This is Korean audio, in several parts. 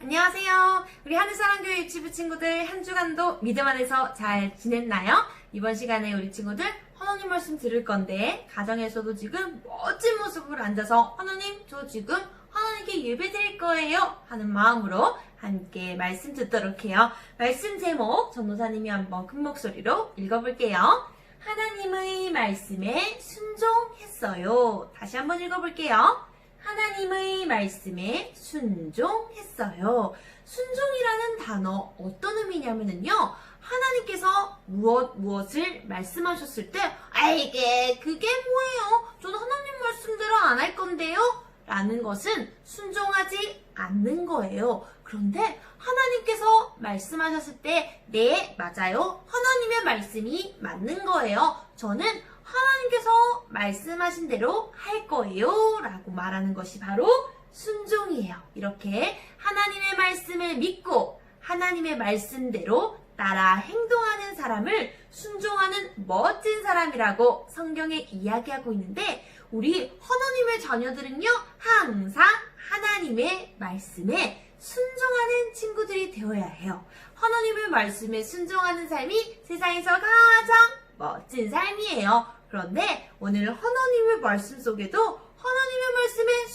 안녕하세요. 우리 하늘사랑교회 유치부 친구들 한 주간도 믿음 안에서 잘 지냈나요? 이번 시간에 우리 친구들 하나님 말씀 들을 건데 가정에서도 지금 멋진 모습으로 앉아서 하나님 저 지금 하나님께 예배 드릴 거예요 하는 마음으로 함께 말씀 듣도록 해요. 말씀 제목 전도사님이 한번 큰 목소리로 읽어볼게요. 하나님의 말씀에 순종했어요. 다시 한번 읽어볼게요. 하나님의 말씀에 순종했어요. 순종이라는 단어 어떤 의미냐면요. 하나님께서 무엇을 말씀하셨을 때 이게 그게 뭐예요? 저는 하나님 말씀대로 안 할 건데요. 라는 것은 순종하지 않는 거예요. 그런데 하나님께서 말씀하셨을 때 네, 맞아요. 하나님의 말씀이 맞는 거예요. 저는 하나님께서 말씀하신 대로 할 거예요 라고 말하는 것이 바로 순종이에요. 이렇게 하나님의 말씀을 믿고 하나님의 말씀대로 따라 행동하는 사람을 순종하는 멋진 사람이라고 성경에 이야기하고 있는데 우리 하나님의 자녀들은요 항상 하나님의 말씀에 순종하는 친구들이 되어야 해요. 하나님의 말씀에 순종하는 삶이 세상에서 가장 멋진 삶이에요. 그런데 오늘 하나님의 말씀 속에도 하나님의 말씀에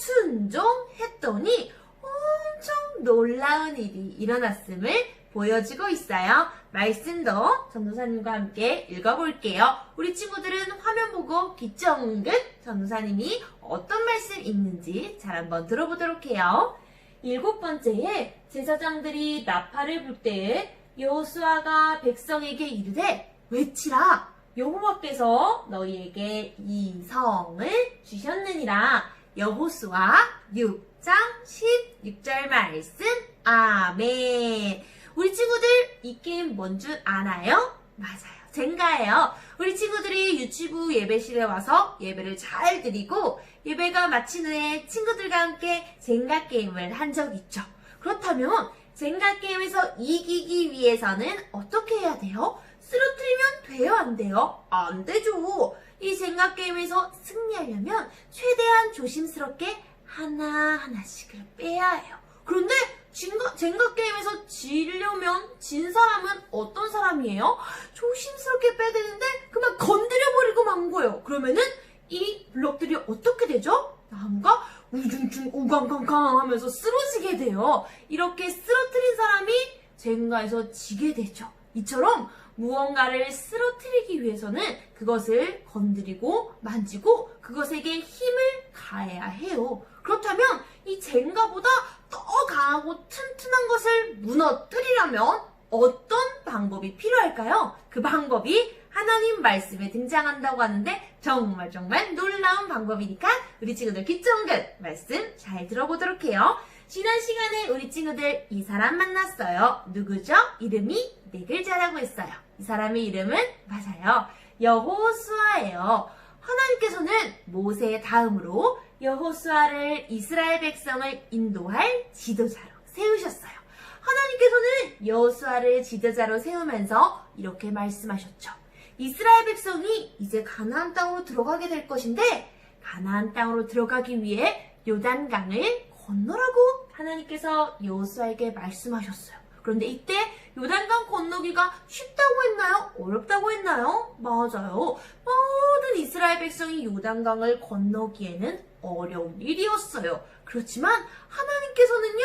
순종했더니 엄청 놀라운 일이 일어났음을 보여주고 있어요. 말씀도 전도사님과 함께 읽어볼게요. 우리 친구들은 화면 보고 귀 쫑긋 전도사님이 어떤 말씀 읽는지 잘 한번 들어보도록 해요. 7번째에 제사장들이 나팔을 불 때에 여호수아가 백성에게 이르되 외치라. 여호와께서 너희에게 이 성을 주셨느니라. 여호수아 6장 16절 말씀. 아멘. 우리 친구들 이 게임 뭔 줄 아나요? 맞아요. 젠가예요. 우리 친구들이 유치부 예배실에 와서 예배를 잘 드리고 예배가 마친 후에 친구들과 함께 젠가 게임을 한 적 있죠. 그렇다면 젠가 게임에서 이기기 위해서는 어떻게 해야 돼요? 쓰러뜨리면 돼요? 안 돼요? 안 되죠. 이 젠가 게임에서 승리하려면 최대한 조심스럽게 하나하나씩을 빼야 해요. 그런데 젠가 게임에서 지려면 진 사람은 어떤 사람이에요? 조심스럽게 빼야 되는데 그만 건드려버리고 만 거예요. 그러면은 이 블럭들이 어떻게 되죠? 나무가 우중충 우강강강 하면서 쓰러지게 돼요. 이렇게 쓰러뜨린 사람이 젠가에서 지게 되죠. 이처럼 무언가를 쓰러뜨리기 위해서는 그것을 건드리고 만지고 그것에게 힘을 가해야 해요. 그렇다면 이 젠가보다 더 강하고 튼튼한 것을 무너뜨리려면 어떤 방법이 필요할까요? 그 방법이 하나님 말씀에 등장한다고 하는데 정말 놀라운 방법이니까 우리 친구들 귀 쫑긋 말씀 잘 들어보도록 해요. 지난 시간에 우리 친구들 이 사람 만났어요. 누구죠? 이름이 4글자라고 했어요. 이 사람의 이름은 맞아요. 여호수아예요. 하나님께서는 모세 다음으로 여호수아를 이스라엘 백성을 인도할 지도자로 세우셨어요. 하나님께서는 여호수아를 지도자로 세우면서 이렇게 말씀하셨죠. 이스라엘 백성이 이제 가나안 땅으로 들어가게 될 것인데 가나안 땅으로 들어가기 위해 요단강을 건너라고 하나님께서 여호수아에게 말씀하셨어요. 그런데 이때 요단강 건너기가 쉽다고 했나요? 어렵다고 했나요? 맞아요. 모든 이스라엘 백성이 요단강을 건너기에는 어려운 일이었어요. 그렇지만 하나님께서는요,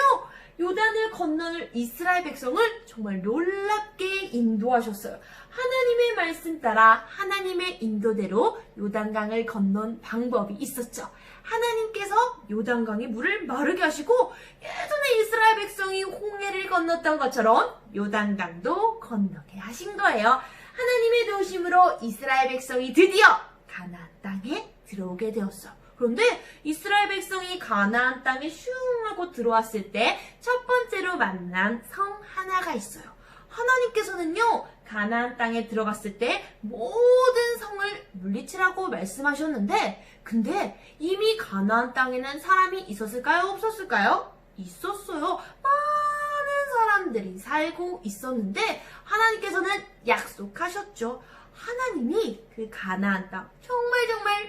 요단을 건너는 이스라엘 백성을 정말 놀랍게 인도하셨어요. 하나님의 말씀 따라 하나님의 인도대로 요단강을 건넌 방법이 있었죠. 하나님께서 요단강의 물을 마르게 하시고 예전에 이스라엘 백성이 홍해를 건넜던 것처럼 요단강도 건너게 하신 거예요. 하나님의 도우심으로 이스라엘 백성이 드디어 가나안 땅에 들어오게 되었어요. 그런데 이스라엘 백성이 가나안 땅에 슝 하고 들어왔을 때 첫 번째로 만난 성 하나가 있어요. 하나님께서는요, 가나안 땅에 들어갔을 때 모든 성을 물리치라고 말씀하셨는데 근데 이미 가나안 땅에는 사람이 있었을까요? 없었을까요? 있었어요. 많은 사람들이 살고 있었는데 하나님께서는 약속하셨죠. 하나님이 그 가나안 땅, 정말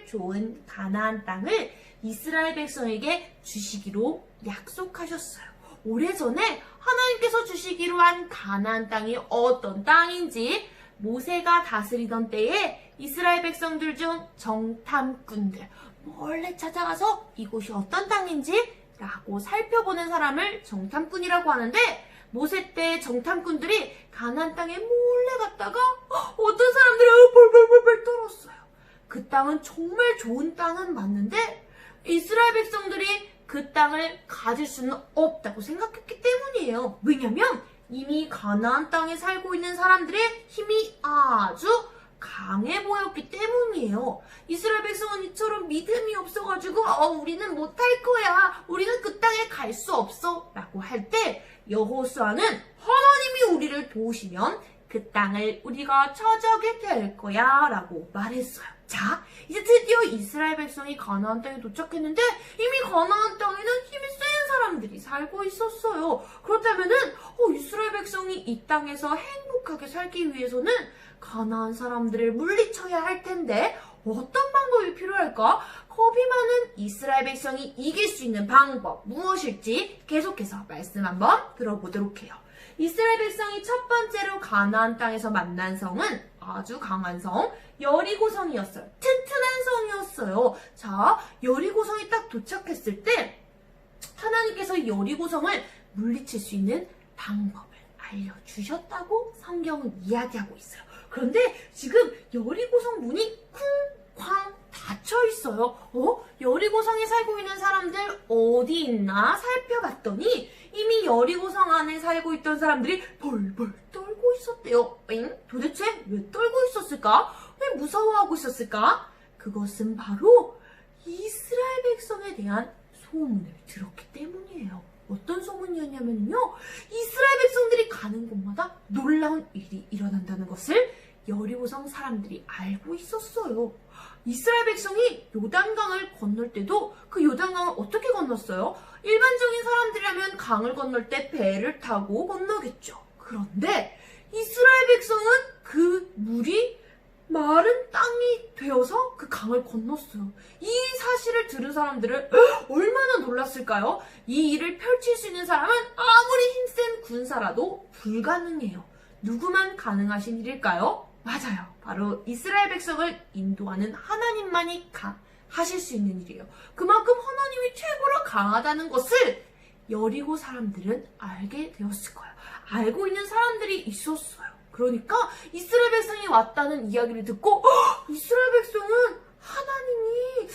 좋은 가나안 땅을 이스라엘 백성에게 주시기로 약속하셨어요. 오래전에 하나님께서 주시기로 한 가나안 땅이 어떤 땅인지 모세가 다스리던 때에 이스라엘 백성들 중 정탐꾼들 몰래 찾아가서 이곳이 어떤 땅인지 라고 살펴보는 사람을 정탐꾼이라고 하는데, 모세 때 정탐꾼들이 가나안 땅에 몰래 갔다가 어떤 사람들이 벌벌벌 떨었어요. 그 땅은 정말 좋은 땅은 맞는데 이스라엘 백성들이 그 땅을 가질 수는 없다고 생각했기 때문이에요. 왜냐면 이미 가나안 땅에 살고 있는 사람들의 힘이 아주 강해 보였기 때문이에요. 이스라엘 백성은 이처럼 믿음이 없어가지고 우리는 못할 거야, 우리는 그 땅에 갈 수 없어 라고 할 때 여호수아는 하나님이 우리를 도우시면 그 땅을 우리가 차지하게 될 거야 라고 말했어요. 자, 이제 드디어 이스라엘 백성이 가나안 땅에 도착했는데 이미 가나안 땅에는 힘이 센 사람들이 살고 있었어요. 그렇다면은 이스라엘 백성이 이 땅에서 행복하게 살기 위해서는 가나안 사람들을 물리쳐야 할 텐데 어떤 방법이 필요할까? 겁이 많은 이스라엘 백성이 이길 수 있는 방법 무엇일지 계속해서 말씀 한번 들어보도록 해요. 이스라엘 백성이 첫 번째로 가나안 땅에서 만난 성은 아주 강한 성, 여리고성이었어요. 튼튼한 성이었어요. 자, 여리고성이 딱 도착했을 때 하나님께서 여리고성을 물리칠 수 있는 방법을 알려주셨다고 성경은 이야기하고 있어요. 그런데 지금 여리고성 문이 쿵쾅 닫혀 있어요. 여리고성에 살고 있는 사람들 어디 있나 살펴봤더니 이미 여리고성 안에 살고 있던 사람들이 벌벌 떨고 있었대요. 도대체 왜 떨고 있었을까? 왜 무서워하고 있었을까? 그것은 바로 이스라엘 백성에 대한 소문을 들었기 때문이에요. 어떤 소문이었냐면요, 이스라엘 백성들이 가는 곳마다 놀라운 일이 일어난다는 것을 여리고성 사람들이 알고 있었어요. 이스라엘 백성이 요단강을 건널 때도 그 요단강을 어떻게 건넜어요? 일반적인 사람들이라면 강을 건널 때 배를 타고 건너겠죠. 그런데 이스라엘 백성은 그 물이 마른 땅이 되어서 그 강을 건넜어요. 이 사실을 들은 사람들은 얼마나 놀랐을까요? 이 일을 펼칠 수 있는 사람은 아무리 힘센 군사라도 불가능해요. 누구만 가능하신 일일까요? 맞아요. 바로 이스라엘 백성을 인도하는 하나님만이 하실 수 있는 일이에요. 그만큼 하나님이 최고로 강하다는 것을 여리고 사람들은 알게 되었을 거예요. 알고 있는 사람들이 있었어요. 그러니까 이스라엘 백성이 왔다는 이야기를 듣고 이스라엘 백성은 하나님이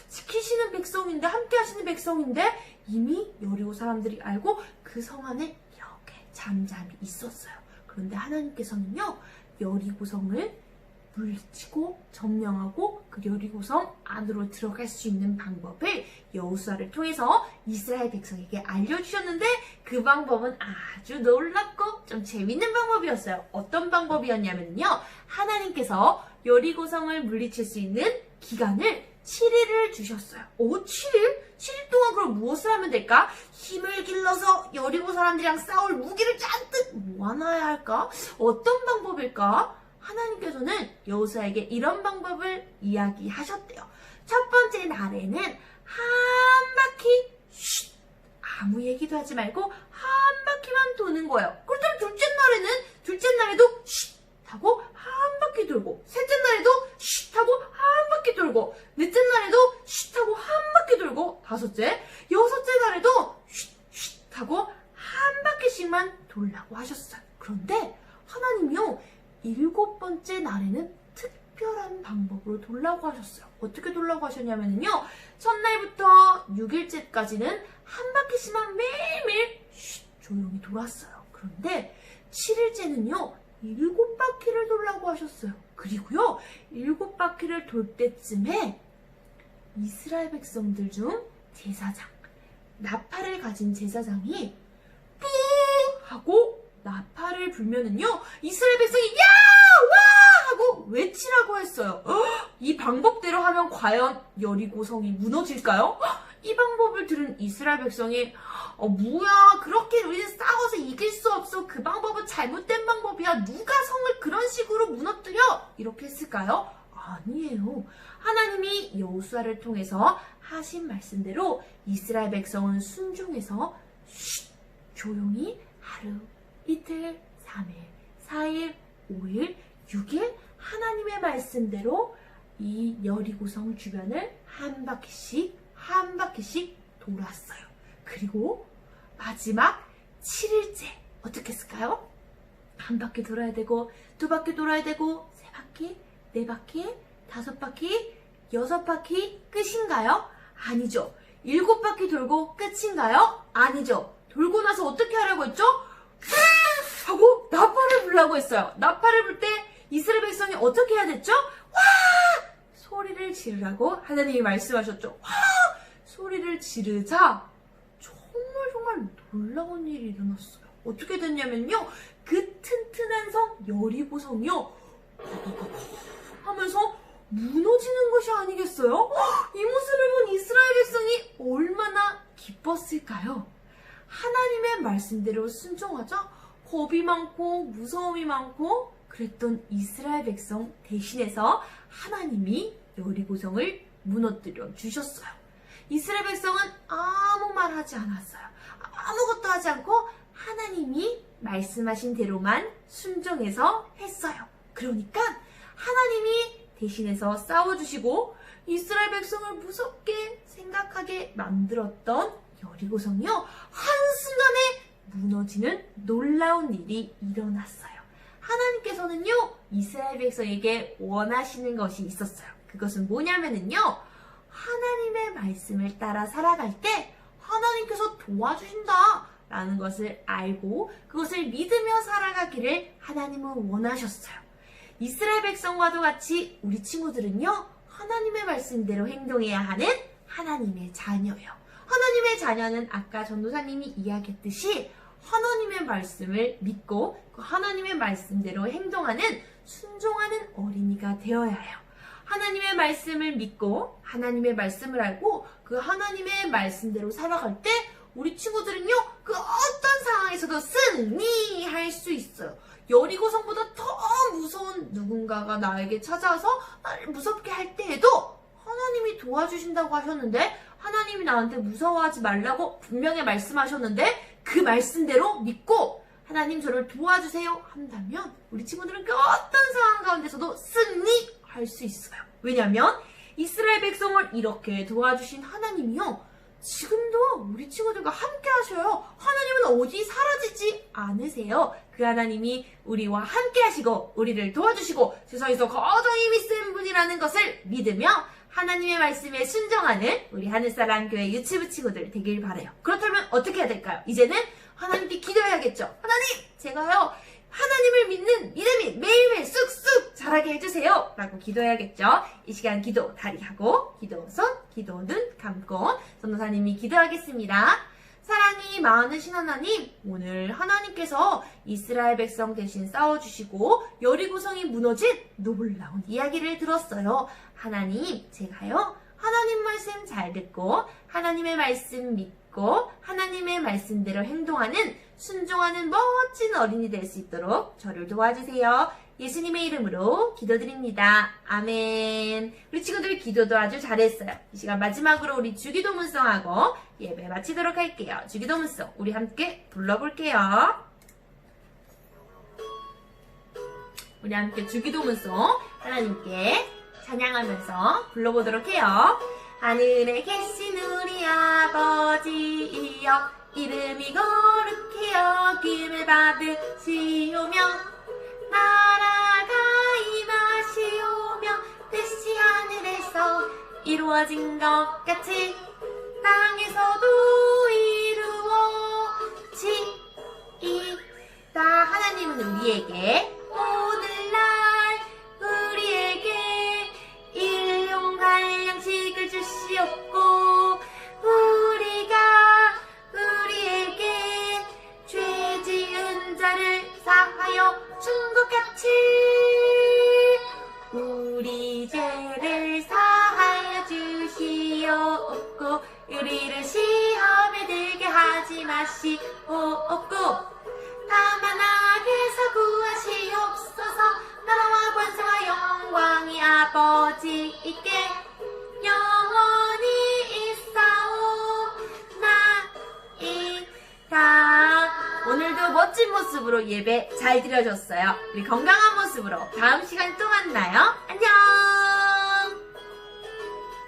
지키시는 백성인데, 함께 하시는 백성인데 이미 여리고 사람들이 알고 그 성 안에 이렇게 잠잠히 있었어요. 그런데 하나님께서는요, 여리고성을 물리치고 점령하고 그 여리고성 안으로 들어갈 수 있는 방법을 여호수아를 통해서 이스라엘 백성에게 알려주셨는데, 그 방법은 아주 놀랍고 좀 재밌는 방법이었어요. 어떤 방법이었냐면요, 하나님께서 여리고성을 물리칠 수 있는 기간을 7일을 주셨어요. 7일? 7일 동안 그럼 무엇을 하면 될까? 힘을 길러서 여리고 사람들이랑 싸울 무기를 잔뜩 모아놔야 할까? 어떤 방법일까? 하나님께서는 여호수아에게 이런 방법을 이야기하셨대요. 첫 번째 날에는 한 바퀴 아무 얘기도 하지 말고 한 바퀴만 도는 거예요. 그렇다면 둘째 날에도 하고 한 바퀴 돌고, 셋째 날에도 하고 한 바퀴 돌고, 넷째 날에도 하고 한 바퀴 돌고, 다섯째, 여섯째 날에도 하고 한 바퀴씩만 돌라고 하셨어요. 그런데 하나님이요, 7번째 날에는 특별한 방법으로 돌라고 하셨어요. 어떻게 돌라고 하셨냐면요, 첫날부터 6일째까지는 한 바퀴씩만 매일매일 조용히 돌았어요. 그런데 7일째는요, 7바퀴를 돌라고 하셨어요. 그리고요, 7바퀴를 돌 때쯤에 이스라엘 백성들 중 제사장, 나팔을 가진 제사장이 뿌 하고 나팔을 불면은요, 이스라엘 백성이 야! 와! 하고 외치라고 했어요. 이 방법대로 하면 과연 여리고성이 무너질까요? 이 방법을 들은 이스라엘 백성이 뭐야, 그렇게 우리는 싸워서 이길 수 없어, 그 방법은 잘못된 방법이야, 누가 성을 그런 식으로 무너뜨려? 이렇게 했을까요? 아니에요. 하나님이 여호수아를 통해서 하신 말씀대로 이스라엘 백성은 순종해서 조용히 하루, 이틀, 3일, 4일, 5일, 6일 하나님의 말씀대로 이 여리고성 주변을 한 바퀴씩 돌았어요. 그리고 마지막 7일째 어떻게 했을까요? 한 바퀴 돌아야 되고, 두 바퀴 돌아야 되고, 세 바퀴, 네 바퀴, 다섯 바퀴, 여섯 바퀴 끝인가요? 아니죠. 7바퀴 돌고 끝인가요? 아니죠. 돌고 나서 어떻게 하라고 했죠? 하고 나팔을 불라고 했어요. 나팔을 불 때 이스라엘 백성이 어떻게 해야 됐죠? 와! 소리를 지르라고 하나님이 말씀하셨죠. 와! 소리를 지르자 정말 놀라운 일이 일어났어요. 어떻게 됐냐면요. 그 튼튼한 성 여리고성이요. 하면서 무너지는 것이 아니겠어요? 이 모습을 본 이스라엘 백성이 얼마나 기뻤을까요? 하나님의 말씀대로 순종하자 겁이 많고 무서움이 많고 그랬던 이스라엘 백성 대신해서 하나님이 여리고성을 무너뜨려 주셨어요. 이스라엘 백성은 아무 말 하지 않았어요. 아무것도 하지 않고 하나님이 말씀하신 대로만 순종해서 했어요. 그러니까 하나님이 대신해서 싸워주시고 이스라엘 백성을 무섭게 생각하게 만들었던 여리고성이요. 한순간에 무너지는 놀라운 일이 일어났어요. 하나님께서는요. 이스라엘 백성에게 원하시는 것이 있었어요. 그것은 뭐냐면요. 하나님의 말씀을 따라 살아갈 때 하나님께서 도와주신다 라는 것을 알고 그것을 믿으며 살아가기를 하나님은 원하셨어요. 이스라엘 백성과도 같이 우리 친구들은요. 하나님의 말씀대로 행동해야 하는 하나님의 자녀예요. 하나님의 자녀는 아까 전도사님이 이야기했듯이 하나님의 말씀을 믿고 그 하나님의 말씀대로 행동하는 순종하는 어린이가 되어야 해요. 하나님의 말씀을 믿고 하나님의 말씀을 알고 그 하나님의 말씀대로 살아갈 때 우리 친구들은요. 그 어떤 상황에서도 승리할 수 있어요. 여리고성보다 더 무서운 누군가가 나에게 찾아와서 나를 무섭게 할 때에도 하나님이 도와주신다고 하셨는데 하나님이 나한테 무서워하지 말라고 분명히 말씀하셨는데 그 말씀대로 믿고 하나님 저를 도와주세요 한다면 우리 친구들은 그 어떤 상황 가운데서도 승리할 수 있어요. 왜냐하면 이스라엘 백성을 이렇게 도와주신 하나님이요. 지금도 우리 친구들과 함께 하셔요. 하나님은 어디 사라지지 않으세요. 그 하나님이 우리와 함께 하시고 우리를 도와주시고 세상에서 가장 힘이 센 분이라는 것을 믿으며 하나님의 말씀에 순종하는 우리 하늘사랑 교회 유치부 친구들 되길 바라요. 그렇다면 어떻게 해야 될까요? 이제는 하나님께 기도해야겠죠. 하나님 제가요 하나님을 믿는 믿음이 매일매일 쑥쑥 자라게 해주세요 라고 기도해야겠죠. 이 시간 기도 다리 하고 기도 손 기도 눈 감고 전도사님이 기도하겠습니다. 사랑이 많으신 하나님, 오늘 하나님께서 이스라엘 백성 대신 싸워주시고 여리고성이 무너진 놀라운 이야기를 들었어요. 하나님, 제가요 하나님 말씀 잘 듣고 하나님의 말씀 믿고 하나님의 말씀대로 행동하는 순종하는 멋진 어린이 될 수 있도록 저를 도와주세요. 예수님의 이름으로 기도드립니다. 아멘. 우리 친구들 기도도 아주 잘했어요. 이 시간 마지막으로 우리 주기도 문성하고 예배 마치도록 할게요. 주기도 문성 우리 함께 불러볼게요. 우리 함께 주기도 문성 하나님께 찬양하면서 불러보도록 해요. 하늘에 계신 우리 아버지여 이름이 거룩히 여김을 받으시오며 나라가 임하시오며 뜻이 하늘에서 이루어진 것 같이 땅에서도 이루어지이다. 하나님은 우리에게 오늘날 우리에게 일용할 양식을 주시옵고 우리에게 죄 지은 자를 사하여 준 것 같이 우리 죄를 사하여 주시옵고 우리를 시험에 들게 하지 마시옵고 다만 악에서 구하시옵소서. 나라와 권세와 영광이 아버지 멋진 모습으로 예배 잘 드려줬어요. 우리 건강한 모습으로 다음 시간에 또 만나요.